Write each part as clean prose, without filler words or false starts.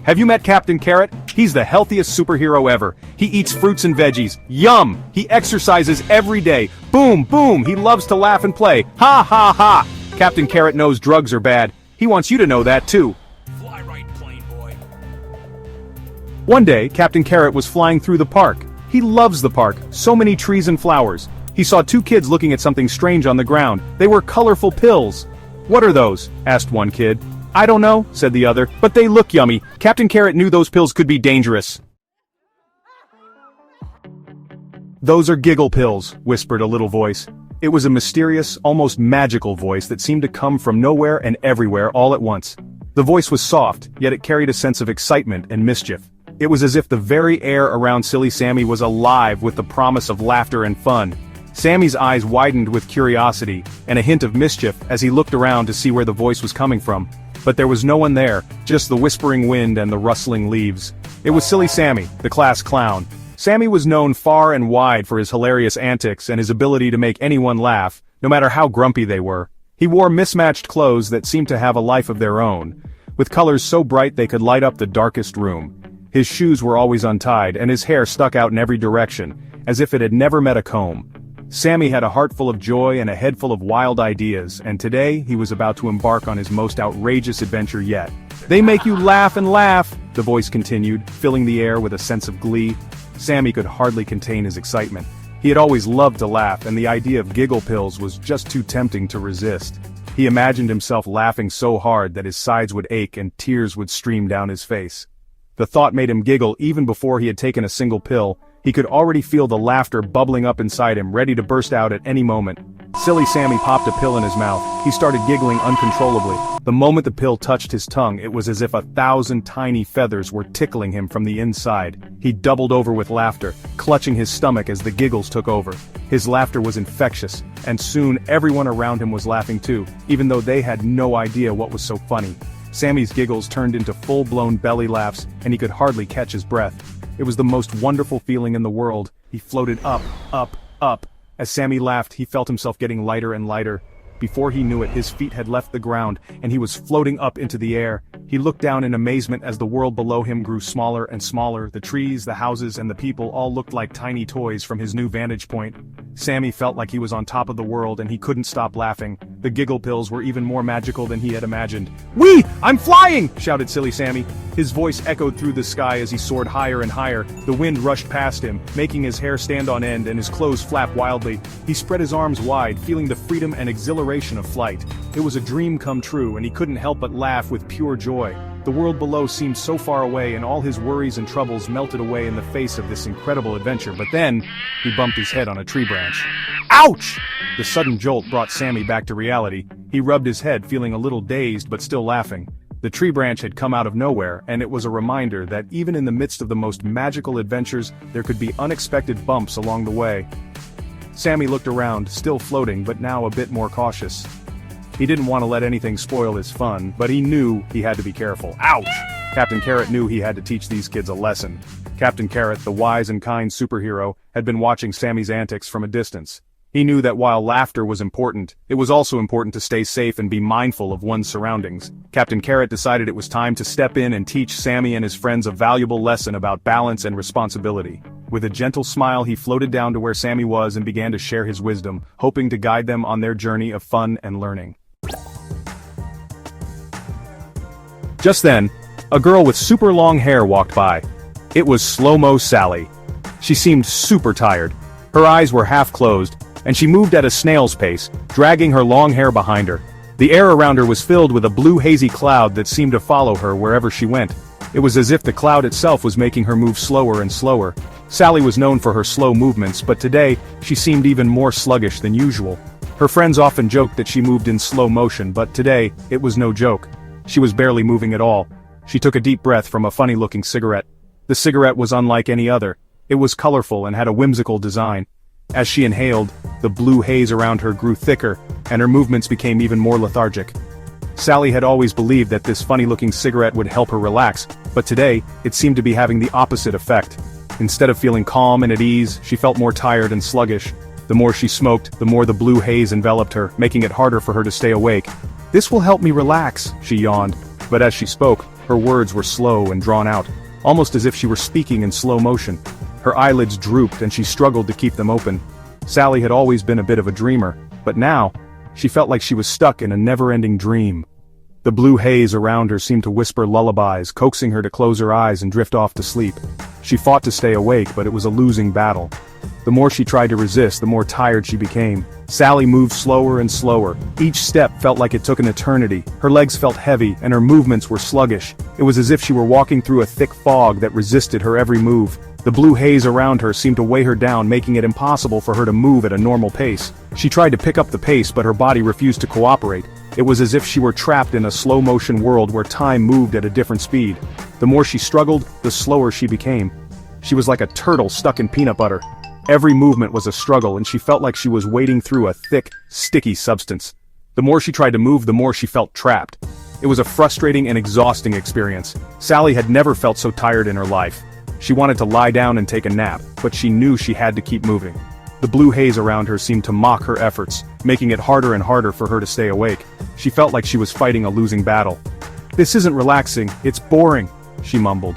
Have you met Captain Carrot? He's the healthiest superhero ever. He eats fruits and veggies. Yum! He exercises every day. Boom, boom! He loves to laugh and play. Ha ha ha! Captain Carrot knows drugs are bad. He wants you to know that too. Fly right, plane boy. One day, Captain Carrot was flying through the park. He loves the park, so many trees and flowers. He saw two kids looking at something strange on the ground. They were colorful pills. "What are those?" asked one kid. "I don't know," said the other, "but they look yummy." Captain Carrot knew those pills could be dangerous. "Those are giggle pills," whispered a little voice. It was a mysterious, almost magical voice that seemed to come from nowhere and everywhere all at once. The voice was soft, yet it carried a sense of excitement and mischief. It was as if the very air around Silly Sammy was alive with the promise of laughter and fun. Sammy's eyes widened with curiosity, and a hint of mischief as he looked around to see where the voice was coming from. But there was no one there, just the whispering wind and the rustling leaves. It was Silly Sammy, the class clown. Sammy was known far and wide for his hilarious antics and his ability to make anyone laugh, no matter how grumpy they were. He wore mismatched clothes that seemed to have a life of their own, with colors so bright they could light up the darkest room. His shoes were always untied and his hair stuck out in every direction, as if it had never met a comb. Sammy had a heart full of joy and a head full of wild ideas, and today he was about to embark on his most outrageous adventure yet. "They make you laugh and laugh," the voice continued, filling the air with a sense of glee. Sammy could hardly contain his excitement. He had always loved to laugh, and the idea of giggle pills was just too tempting to resist. He imagined himself laughing so hard that his sides would ache and tears would stream down his face. The thought made him giggle even before he had taken a single pill. He could already feel the laughter bubbling up inside him, ready to burst out at any moment. Silly Sammy popped a pill in his mouth. He started giggling uncontrollably. The moment the pill touched his tongue, it was as if 1,000 tiny feathers were tickling him from the inside. He doubled over with laughter, clutching his stomach as the giggles took over. His laughter was infectious, and soon everyone around him was laughing too, even though they had no idea what was so funny. Sammy's giggles turned into full-blown belly laughs, and he could hardly catch his breath. It was the most wonderful feeling in the world. He floated up, up, up. As Sammy laughed, he felt himself getting lighter and lighter. Before he knew it, his feet had left the ground, and he was floating up into the air. He looked down in amazement as the world below him grew smaller and smaller. The trees, the houses, and the people all looked like tiny toys from his new vantage point. Sammy felt like he was on top of the world, and he couldn't stop laughing. The giggle pills were even more magical than he had imagined. "Whee! I'm flying!" shouted Silly Sammy. His voice echoed through the sky as he soared higher and higher. The wind rushed past him, making his hair stand on end and his clothes flap wildly. He spread his arms wide, feeling the freedom and exhilaration of flight. It was a dream come true, and he couldn't help but laugh with pure joy. The world below seemed so far away, and all his worries and troubles melted away in the face of this incredible adventure. But then, he bumped his head on a tree branch. Ouch! The sudden jolt brought Sammy back to reality. He rubbed his head, feeling a little dazed but still laughing. The tree branch had come out of nowhere, and it was a reminder that even in the midst of the most magical adventures, there could be unexpected bumps along the way. Sammy looked around, still floating but now a bit more cautious. He didn't want to let anything spoil his fun, but he knew he had to be careful. Ouch! Captain Carrot knew he had to teach these kids a lesson. Captain Carrot, the wise and kind superhero, had been watching Sammy's antics from a distance. He knew that while laughter was important, it was also important to stay safe and be mindful of one's surroundings. Captain Carrot decided it was time to step in and teach Sammy and his friends a valuable lesson about balance and responsibility. With a gentle smile, he floated down to where Sammy was and began to share his wisdom, hoping to guide them on their journey of fun and learning. Just then, a girl with super long hair walked by. It was Slow-Mo Sally. She seemed super tired. Her eyes were half closed, and she moved at a snail's pace, dragging her long hair behind her. The air around her was filled with a blue hazy cloud that seemed to follow her wherever she went. It was as if the cloud itself was making her move slower and slower. Sally was known for her slow movements, but today, she seemed even more sluggish than usual. Her friends often joked that she moved in slow motion, but today, it was no joke. She was barely moving at all. She took a deep breath from a funny-looking cigarette. The cigarette was unlike any other. It was colorful and had a whimsical design. As she inhaled, the blue haze around her grew thicker, and her movements became even more lethargic. Sally had always believed that this funny-looking cigarette would help her relax, but today, it seemed to be having the opposite effect. Instead of feeling calm and at ease, she felt more tired and sluggish. The more she smoked, the more the blue haze enveloped her, making it harder for her to stay awake. "This will help me relax," she yawned. But as she spoke, her words were slow and drawn out, almost as if she were speaking in slow motion. Her eyelids drooped and she struggled to keep them open. Sally had always been a bit of a dreamer, but now, she felt like she was stuck in a never-ending dream. The blue haze around her seemed to whisper lullabies, coaxing her to close her eyes and drift off to sleep. She fought to stay awake, but it was a losing battle. The more she tried to resist, the more tired she became. Sally moved slower and slower. Each step felt like it took an eternity. Her legs felt heavy, and her movements were sluggish. It was as if she were walking through a thick fog that resisted her every move. The blue haze around her seemed to weigh her down, making it impossible for her to move at a normal pace. She tried to pick up the pace, but her body refused to cooperate. It was as if she were trapped in a slow-motion world where time moved at a different speed. The more she struggled, the slower she became. She was like a turtle stuck in peanut butter. Every movement was a struggle, and she felt like she was wading through a thick, sticky substance. The more she tried to move, the more she felt trapped. It was a frustrating and exhausting experience. Sally had never felt so tired in her life. She wanted to lie down and take a nap, but she knew she had to keep moving. The blue haze around her seemed to mock her efforts, making it harder and harder for her to stay awake. She felt like she was fighting a losing battle. "This isn't relaxing, it's boring," she mumbled.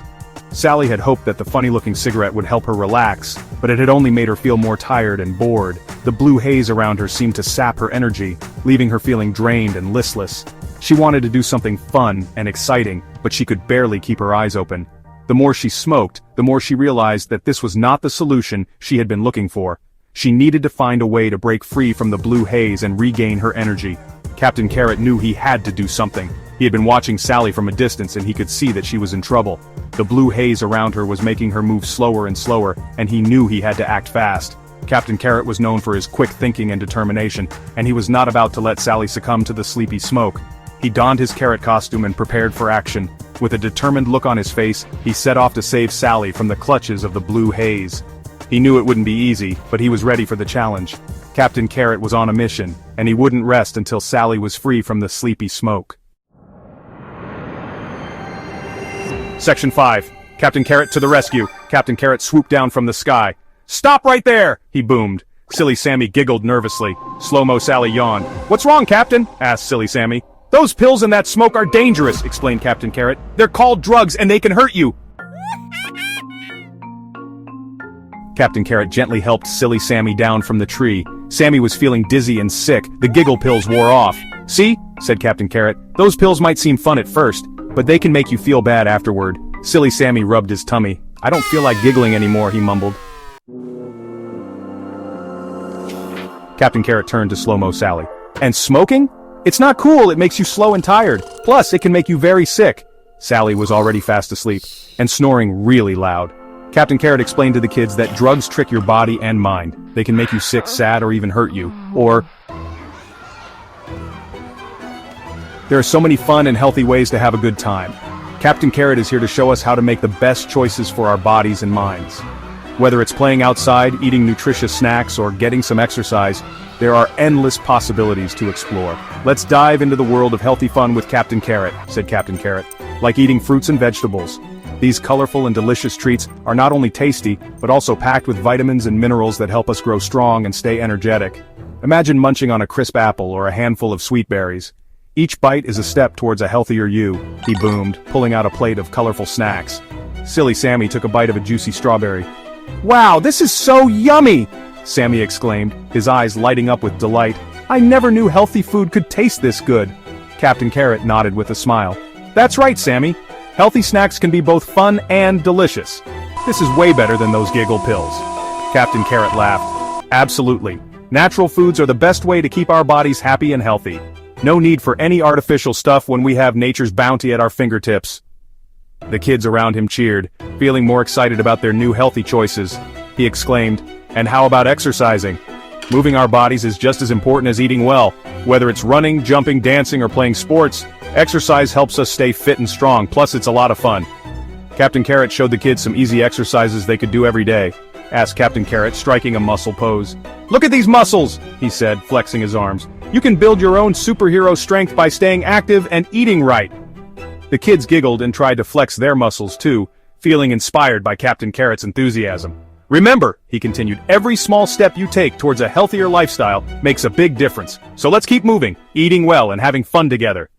Sally had hoped that the funny-looking cigarette would help her relax, but it had only made her feel more tired and bored. The blue haze around her seemed to sap her energy, leaving her feeling drained and listless. She wanted to do something fun and exciting, but she could barely keep her eyes open. The more she smoked, the more she realized that this was not the solution she had been looking for. She needed to find a way to break free from the blue haze and regain her energy. Captain Carrot knew he had to do something. He had been watching Sally from a distance and he could see that she was in trouble. The blue haze around her was making her move slower and slower, and he knew he had to act fast. Captain Carrot was known for his quick thinking and determination, and he was not about to let Sally succumb to the sleepy smoke. He donned his carrot costume and prepared for action. With a determined look on his face, he set off to save Sally from the clutches of the blue haze. He knew it wouldn't be easy, but he was ready for the challenge. Captain Carrot was on a mission, and he wouldn't rest until Sally was free from the sleepy smoke. Section 5. Captain Carrot to the rescue. Captain Carrot swooped down from the sky. "Stop right there!" he boomed. Silly Sammy giggled nervously. Slow-mo Sally yawned. "What's wrong, Captain?" asked Silly Sammy. "Those pills in that smoke are dangerous," explained Captain Carrot. "They're called drugs and they can hurt you." Captain Carrot gently helped Silly Sammy down from the tree. Sammy was feeling dizzy and sick. The giggle pills wore off. "See?" said Captain Carrot. "Those pills might seem fun at first, but they can make you feel bad afterward." Silly Sammy rubbed his tummy. "I don't feel like giggling anymore," he mumbled. Captain Carrot turned to Slow-mo Sally. "And smoking? It's not cool, it makes you slow and tired. Plus, it can make you very sick." Sally was already fast asleep, and snoring really loud. Captain Carrot explained to the kids that drugs trick your body and mind. They can make you sick, sad, or even hurt you. There are so many fun and healthy ways to have a good time. Captain Carrot is here to show us how to make the best choices for our bodies and minds. Whether it's playing outside, eating nutritious snacks, or getting some exercise, there are endless possibilities to explore. "Let's dive into the world of healthy fun with Captain Carrot," said Captain Carrot. "Like eating fruits and vegetables. These colorful and delicious treats are not only tasty, but also packed with vitamins and minerals that help us grow strong and stay energetic. Imagine munching on a crisp apple or a handful of sweet berries. Each bite is a step towards a healthier you," he boomed, pulling out a plate of colorful snacks. Silly Sammy took a bite of a juicy strawberry. "Wow, this is so yummy!" Sammy exclaimed, his eyes lighting up with delight. "I never knew healthy food could taste this good." Captain Carrot nodded with a smile. "That's right, Sammy. Healthy snacks can be both fun and delicious. This is way better than those giggle pills." Captain Carrot laughed. "Absolutely. Natural foods are the best way to keep our bodies happy and healthy. No need for any artificial stuff when we have nature's bounty at our fingertips." The kids around him cheered, feeling more excited about their new healthy choices. He exclaimed, "And how about exercising? Moving our bodies is just as important as eating well. Whether it's running, jumping, dancing, or playing sports, exercise helps us stay fit and strong, plus it's a lot of fun." Captain Carrot showed the kids some easy exercises they could do every day, asked Captain Carrot, striking a muscle pose. "Look at these muscles," he said, flexing his arms. "You can build your own superhero strength by staying active and eating right." The kids giggled and tried to flex their muscles too, feeling inspired by Captain Carrot's enthusiasm. "Remember," he continued, "every small step you take towards a healthier lifestyle makes a big difference. So let's keep moving, eating well, and having fun together."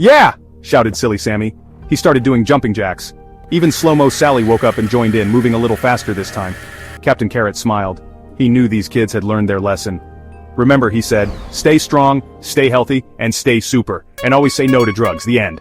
Yeah! Shouted Silly Sammy. He started doing jumping jacks. Even Slow-Mo Sally woke up and joined in, moving a little faster this time. Captain Carrot smiled. He knew these kids had learned their lesson. Remember, he said, stay strong, stay healthy, and stay super. And always say no to drugs. The end.